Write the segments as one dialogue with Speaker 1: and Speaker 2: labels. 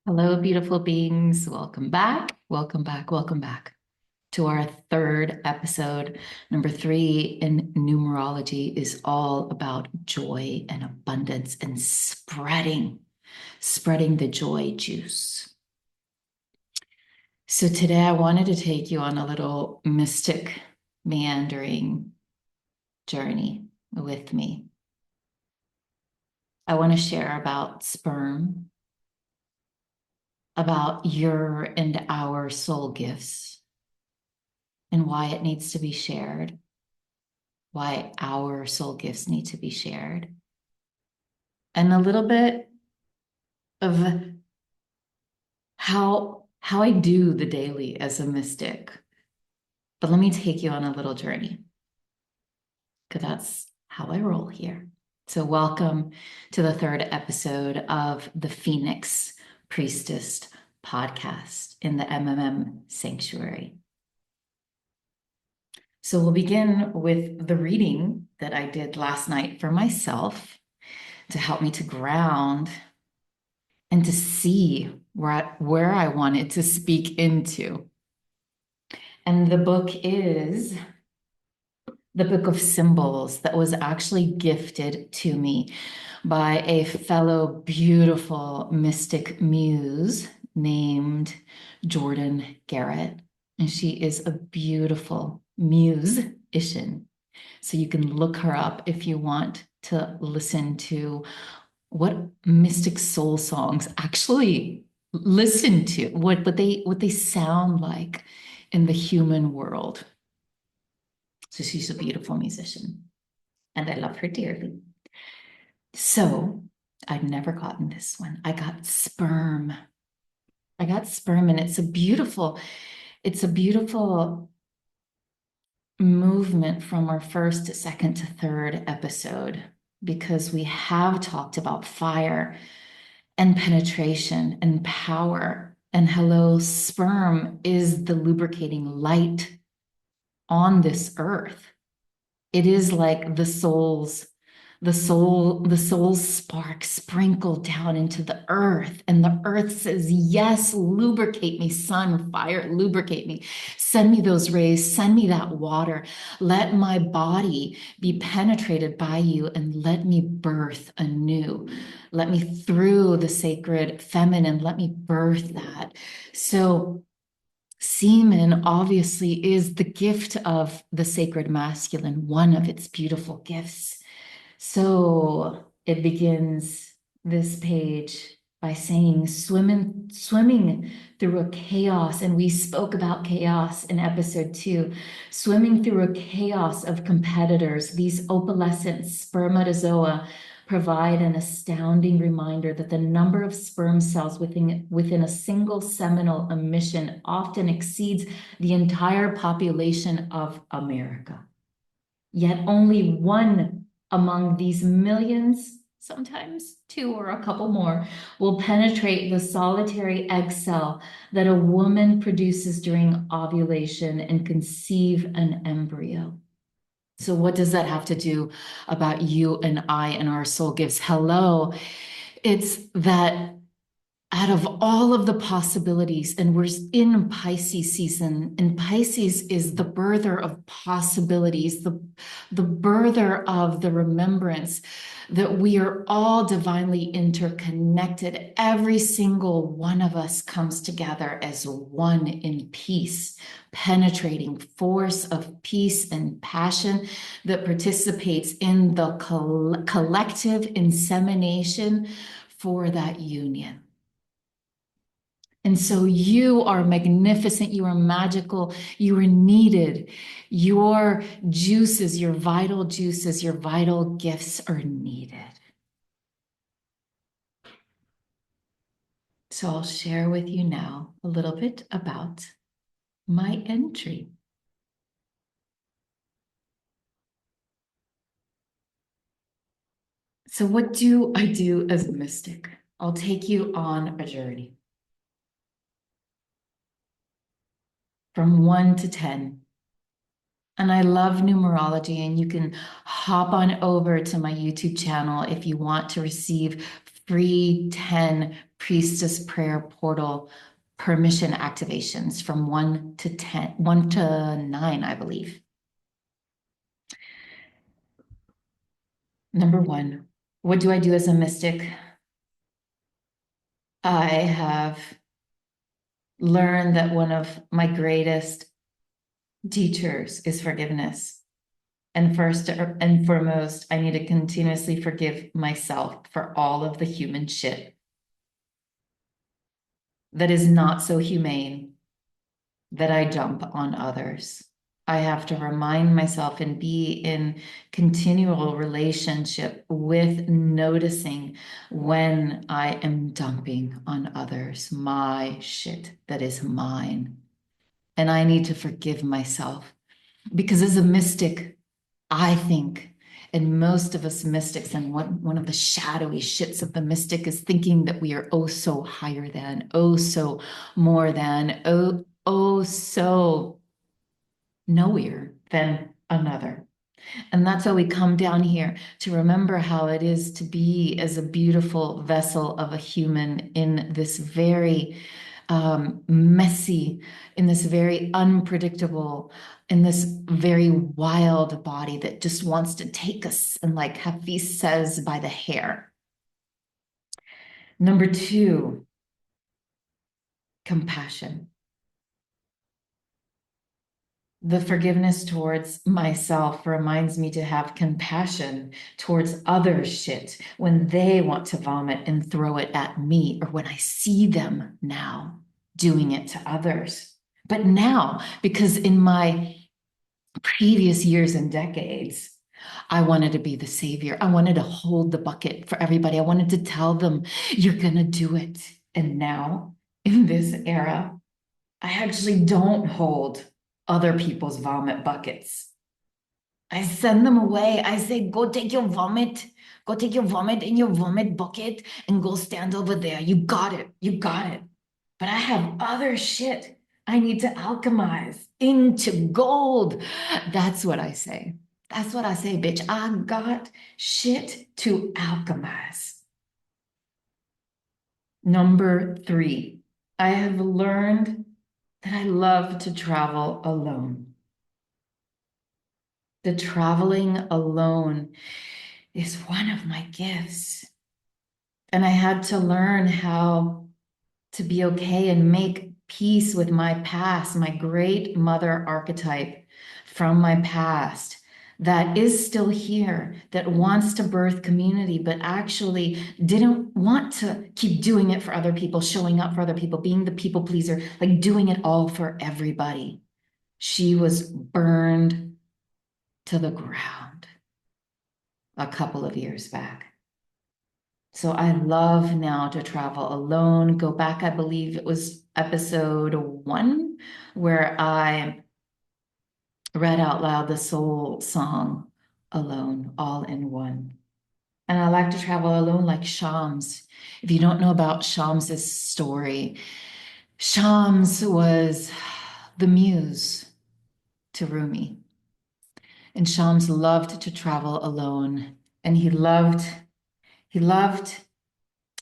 Speaker 1: Hello, beautiful beings. Welcome back. Welcome back. Welcome back to our third episode. Number 3 in numerology is all about joy and abundance and spreading the joy juice. So today I wanted to take you on a little mystic meandering journey with me. I want to share about sperm, about your and our soul gifts, and why it needs to be shared, why our soul gifts need to be shared, and a little bit of how I do the daily as a mystic. But let me take you on a little journey, because that's how I roll here. So welcome to the third episode of the Phoenix Priestess podcast in the MMM Sanctuary. So we'll begin with the reading that I did last night for myself to help me to ground and to see where I wanted to speak into. And the book is the Book of Symbols that was actually gifted to me by a fellow beautiful mystic muse named Jordan Garrett. And she is a beautiful musician. So you can look her up if you want to listen to what mystic soul songs actually listen to, what they sound like in the human world. So she's a beautiful musician, and I love her dearly. So I've never gotten this one. I got sperm. And it's a beautiful movement from our first, second to third episode, because we have talked about fire and penetration and power. And hello, sperm is the lubricating light on this earth. It is like the soul's spark sprinkled down into the earth. And the earth says, yes, lubricate me, sun, fire, lubricate me. Send me those rays, send me that water. Let my body be penetrated by you and let me birth anew. Let me through the sacred feminine, let me birth that. So semen obviously is the gift of the sacred masculine, one of its beautiful gifts. So it begins this page by saying, swimming through a chaos. And we spoke about chaos in episode 2, swimming through a chaos of competitors. These opalescent spermatozoa provide an astounding reminder that the number of sperm cells within a single seminal emission often exceeds the entire population of America. Yet only one among these millions, sometimes 2 or a couple more, will penetrate the solitary egg cell that a woman produces during ovulation and conceive an embryo. So what does that have to do about you and I and our soul gifts? Hello, it's that out of all of the possibilities, and we're in Pisces season, and Pisces is the birther of possibilities, the birther of the remembrance that we are all divinely interconnected. Every single one of us comes together as one in peace, penetrating force of peace and passion that participates in the collective insemination for that union. And so you are magnificent, you are magical, you are needed. Your juices, your vital gifts are needed. So I'll share with you now a little bit about my entry. So what do I do as a mystic? I'll take you on a journey. From 1 to 10. And I love numerology, and you can hop on over to my YouTube channel if you want to receive free 10 priestess prayer portal permission activations from 1 to 10, 1 to 9, I believe. Number 1, what do I do as a mystic? I have learned that one of my greatest teachers is forgiveness. And first and foremost, I need to continuously forgive myself for all of the human shit that is not so humane that I dump on others. I have to remind myself and be in continual relationship with noticing when I am dumping on others my shit that is mine. And I need to forgive myself because as a mystic, I think, and most of us mystics, and one of the shadowy shits of the mystic is thinking that we are oh so higher than, oh so more than, oh so knowier than another. And that's why we come down here to remember how it is to be as a beautiful vessel of a human in this very messy, in this very unpredictable, in this very wild body that just wants to take us and, like Hafiz says, by the hair. Number 2, compassion. The forgiveness towards myself reminds me to have compassion towards other shit when they want to vomit and throw it at me, or when I see them now doing it to others. But now, because in my previous years and decades, I wanted to be the savior. I wanted to hold the bucket for everybody. I wanted to tell them, you're going to do it. And now, in this era, I actually don't hold other people's vomit buckets. I send them away. I say, go take your vomit. Go take your vomit in your vomit bucket and go stand over there. You got it. You got it. But I have other shit I need to alchemize into gold. That's what I say. That's what I say, bitch. I got shit to alchemize. Number 3, I have learned that I love to travel alone. The traveling alone is one of my gifts. And I had to learn how to be okay and make peace with my past, my great mother archetype from my past that is still here, that wants to birth community, but actually didn't want to keep doing it for other people, showing up for other people, being the people pleaser, like doing it all for everybody. She was burned to the ground a couple of years back. So I love now to travel alone. Go back, I believe it was episode 1, where I read out loud the soul song Alone, all in one. And I like to travel alone like Shams. If you don't know about Shams's story, Shams was the muse to Rumi. And Shams loved to travel alone. And he loved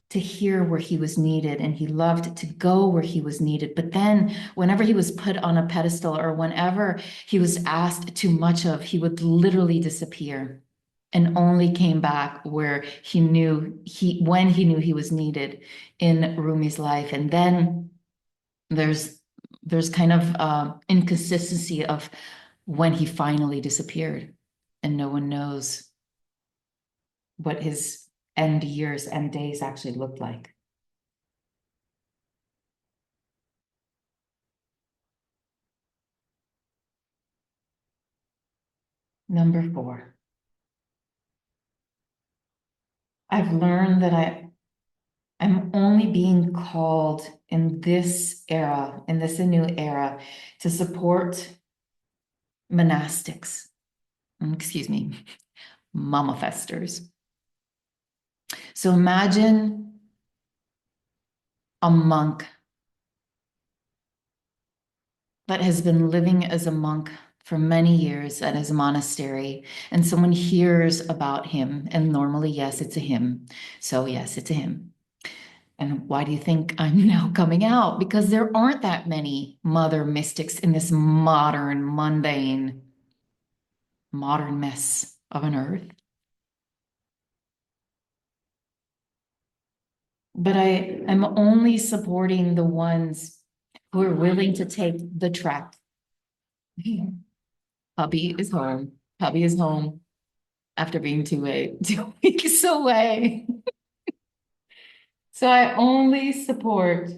Speaker 1: to hear where he was needed, and he loved to go where he was needed. But then whenever he was put on a pedestal, or whenever he was asked too much of, he would literally disappear and only came back where when he knew he was needed in Rumi's life. And then there's kind of inconsistency of when he finally disappeared, and no one knows what his end years and days actually looked like. Number 4, I've learned that I'm only being called in this era, in this new era, to support monastics, mamafesters. So imagine a monk that has been living as a monk for many years at his monastery, and someone hears about him, and normally, yes, it's a him. So yes, it's a him. And why do you think I'm now coming out? Because there aren't that many mother mystics in this modern, mundane, modern mess of an earth. But I am only supporting the ones who are willing to take the trek. Hubby is home. Hubby is home after being 2 weeks away. So I only support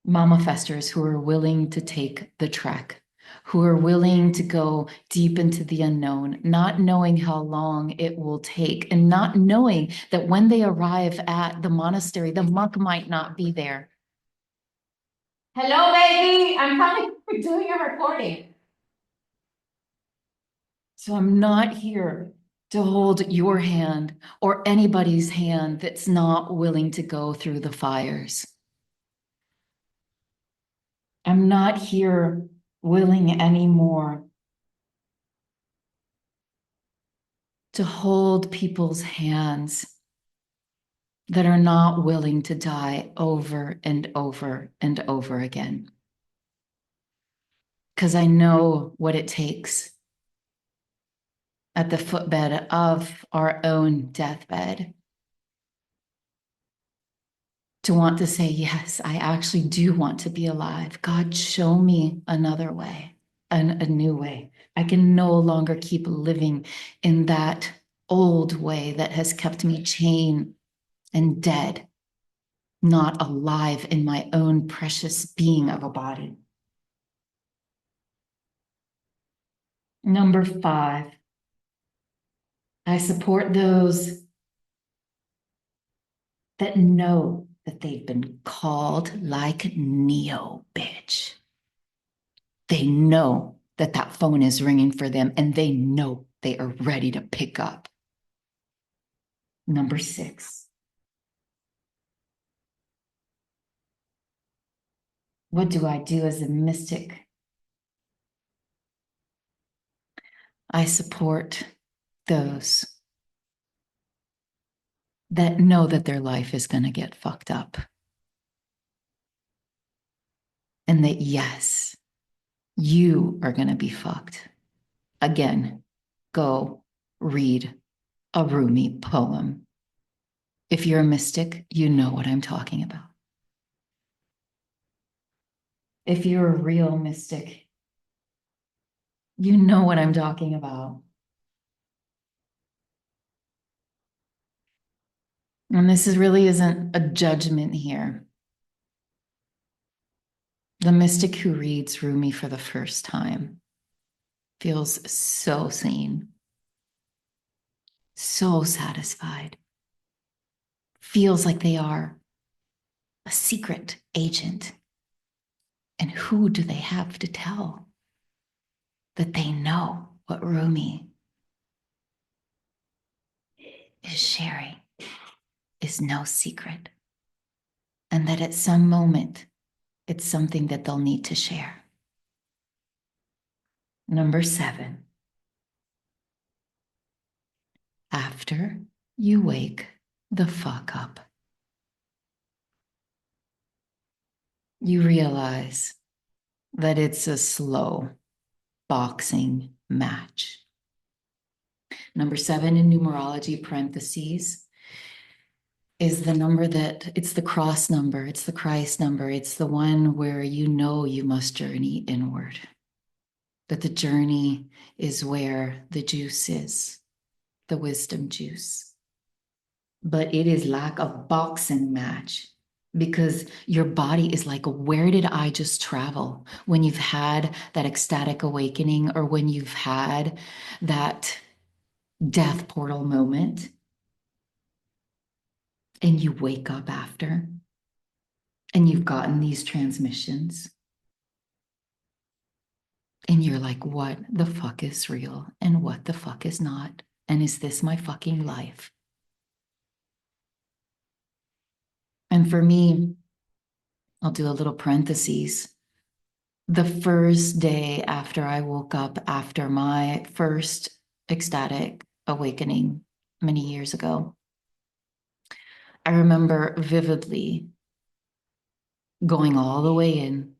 Speaker 1: mama festers who are willing to take the trek, who are willing to go deep into the unknown, not knowing how long it will take, and not knowing that when they arrive at the monastery, the monk might not be there. Hello, baby. I'm coming. We're doing a recording. So I'm not here to hold your hand or anybody's hand that's not willing to go through the fires. I'm not here willing anymore to hold people's hands that are not willing to die over and over and over again. Because I know what it takes at the footbed of our own deathbed to want to say, yes, I actually do want to be alive. God, show me another way, a new way. I can no longer keep living in that old way that has kept me chained and dead, not alive in my own precious being of a body. Number 5, I support those that know that they've been called like Neo, bitch. They know that that phone is ringing for them and they know they are ready to pick up. Number 6, what do I do as a mystic? I support those that know that their life is going to get fucked up. And that, yes, you are going to be fucked. Again, go read a Rumi poem. If you're a mystic, you know what I'm talking about. If you're a real mystic, you know what I'm talking about. And this really isn't a judgment here. The mystic who reads Rumi for the first time feels so seen, so satisfied, feels like they are a secret agent. And who do they have to tell that they know what Rumi is sharing is no secret? And that at some moment, it's something that they'll need to share. Number 7, after you wake the fuck up, you realize that it's a slow boxing match. Number 7 in numerology, parentheses, is the number that, it's the cross number, it's the Christ number, it's the one where you know you must journey inward. That the journey is where the juice is, the wisdom juice. But it is like a boxing match because your body is like, where did I just travel? When you've had that ecstatic awakening or when you've had that death portal moment and you wake up after and you've gotten these transmissions and you're like, what the fuck is real and what the fuck is not? And is this my fucking life? And for me, I'll do a little parentheses. the first day after I woke up after my first ecstatic awakening many years ago, I remember vividly going all the way in,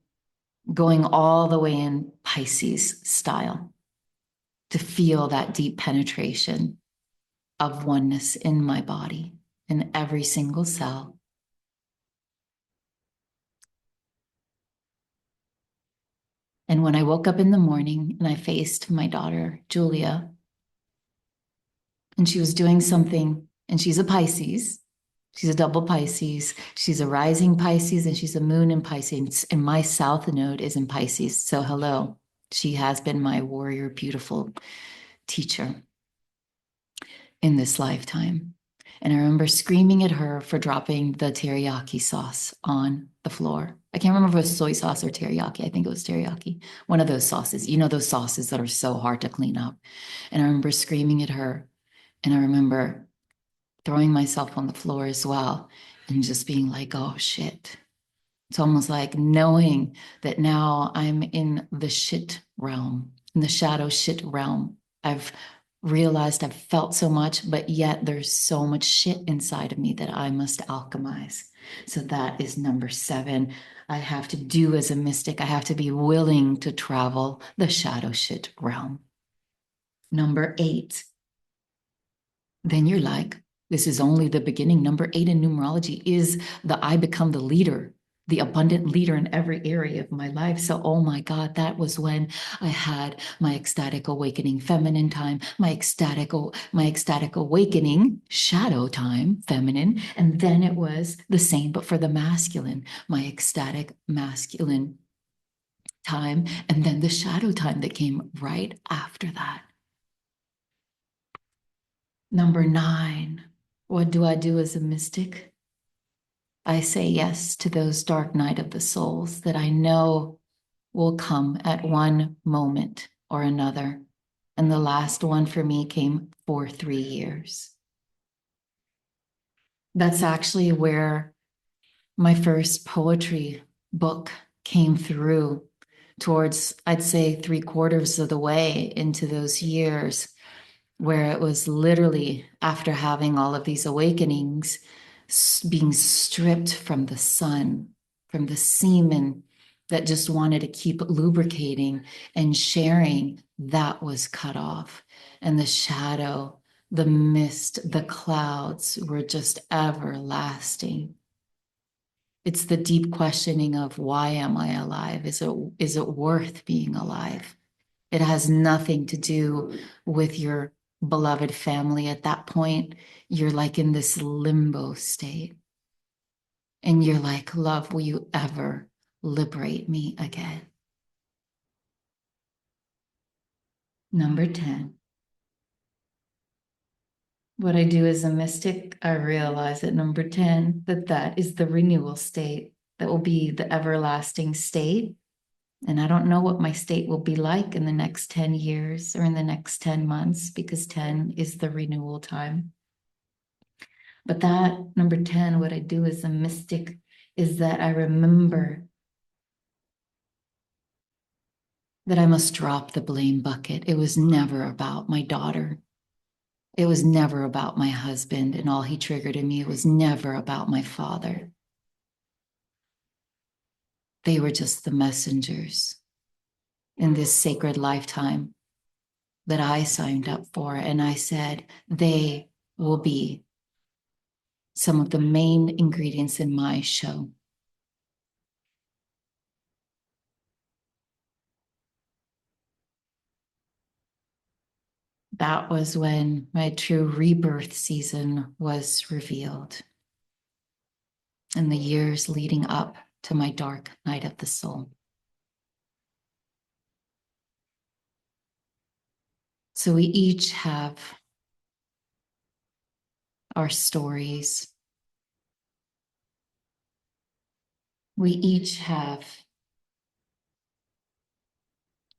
Speaker 1: going all the way in Pisces style to feel that deep penetration of oneness in my body, in every single cell. And when I woke up in the morning and I faced my daughter, Julia, and she was doing something, and she's a Pisces. She's a double Pisces. She's a rising Pisces and she's a moon in Pisces. And my South node is in Pisces. So, hello. She has been my warrior, beautiful teacher in this lifetime. And I remember screaming at her for dropping the teriyaki sauce on the floor. I can't remember if it was soy sauce or teriyaki. I think it was teriyaki. One of those sauces, you know, those sauces that are so hard to clean up. And I remember screaming at her. And I remember throwing myself on the floor as well and just being like, oh shit. It's almost like knowing that now I'm in the shit realm, in the shadow shit realm. I've realized I've felt so much, but yet there's so much shit inside of me that I must alchemize. So that is number 7. I have to do as a mystic. I have to be willing to travel the shadow shit realm. Number 8. Then you're like, this is only the beginning. Number 8 in numerology is the I become the leader, the abundant leader in every area of my life. So, oh my God, that was when I had my ecstatic awakening feminine time, my ecstatic awakening shadow time feminine. And then it was the same, but for the masculine, my ecstatic masculine time. And then the shadow time that came right after that. Number 9, what do I do as a mystic? I say yes to those dark night of the souls that I know will come at one moment or another. And the last one for me came for 3 years. That's actually where my first poetry book came through towards, I'd say, 3/4 of the way into those years, where it was literally after having all of these awakenings, being stripped from the sun, from the semen that just wanted to keep lubricating and sharing, that was cut off. And the shadow, the mist, the clouds were just everlasting. It's the deep questioning of, why am I alive? Is it worth being alive? It has nothing to do with your beloved family. At that point, you're like in this limbo state. And you're like, love, will you ever liberate me again? Number 10. What I do as a mystic, I realize at number 10 that that is the renewal state. That will be the everlasting state. And I don't know what my state will be like in the next 10 years or in the next 10 months, because 10 is the renewal time. But that number 10, what I do as a mystic is that I remember that I must drop the blame bucket. It was never about my daughter. It was never about my husband and all he triggered in me. It was never about my father. They were just the messengers in this sacred lifetime that I signed up for. And I said, they will be some of the main ingredients in my show. That was when my true rebirth season was revealed, in the years leading up to my dark night of the soul. So we each have our stories. We each have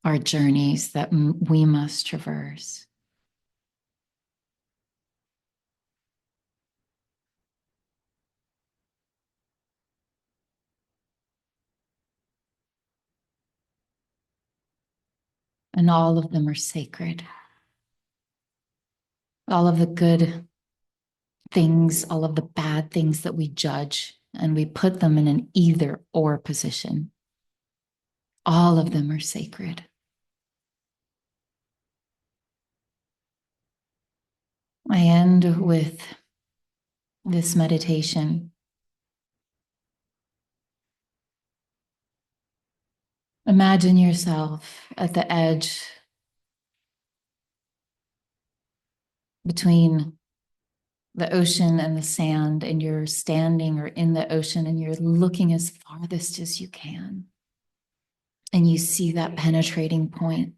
Speaker 1: our journeys that we must traverse. And all of them are sacred. All of the good things, all of the bad things that we judge, and we put them in an either or position. All of them are sacred. I end with this meditation. Imagine yourself at the edge between the ocean and the sand, and you're standing or in the ocean and you're looking as farthest as you can. And you see that penetrating point,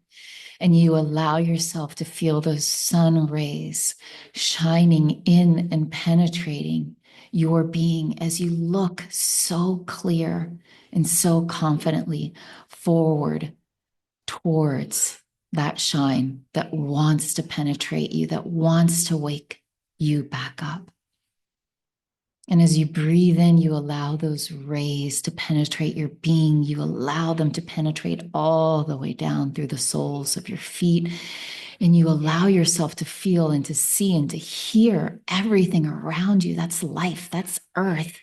Speaker 1: and you allow yourself to feel those sun rays shining in and penetrating your being as you look so clear and so confidently forward towards that shine that wants to penetrate you, that wants to wake you back up. And as you breathe in, you allow those rays to penetrate your being. You allow them to penetrate all the way down through the soles of your feet. And you allow yourself to feel and to see and to hear everything around you. That's life, that's earth.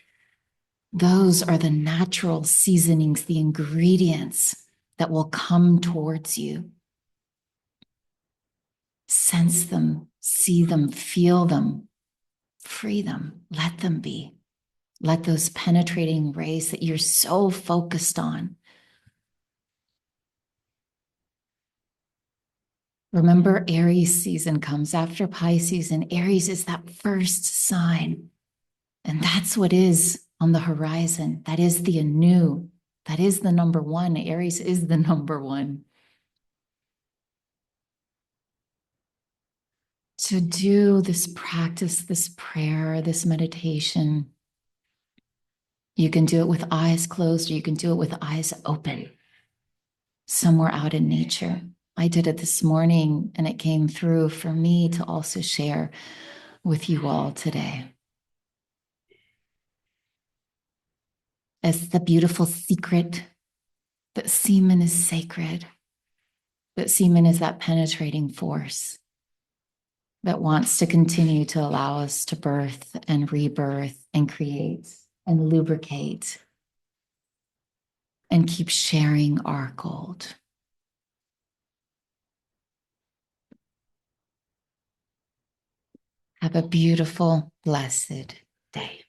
Speaker 1: Those are the natural seasonings, the ingredients that will come towards you. Sense them, see them, feel them, free them, let them be. Let those penetrating rays that you're so focused on. Remember, Aries season comes after Pisces, and Aries is that first sign. And that's what is on the horizon. That is the anew. That is the number one. Aries is the number one. To do this practice, this prayer, this meditation, you can do it with eyes closed, or you can do it with eyes open, somewhere out in nature. I did it this morning, and it came through for me to also share with you all today. As the beautiful secret that semen is sacred, that semen is that penetrating force that wants to continue to allow us to birth and rebirth and create and lubricate and keep sharing our gold. Have a beautiful, blessed day.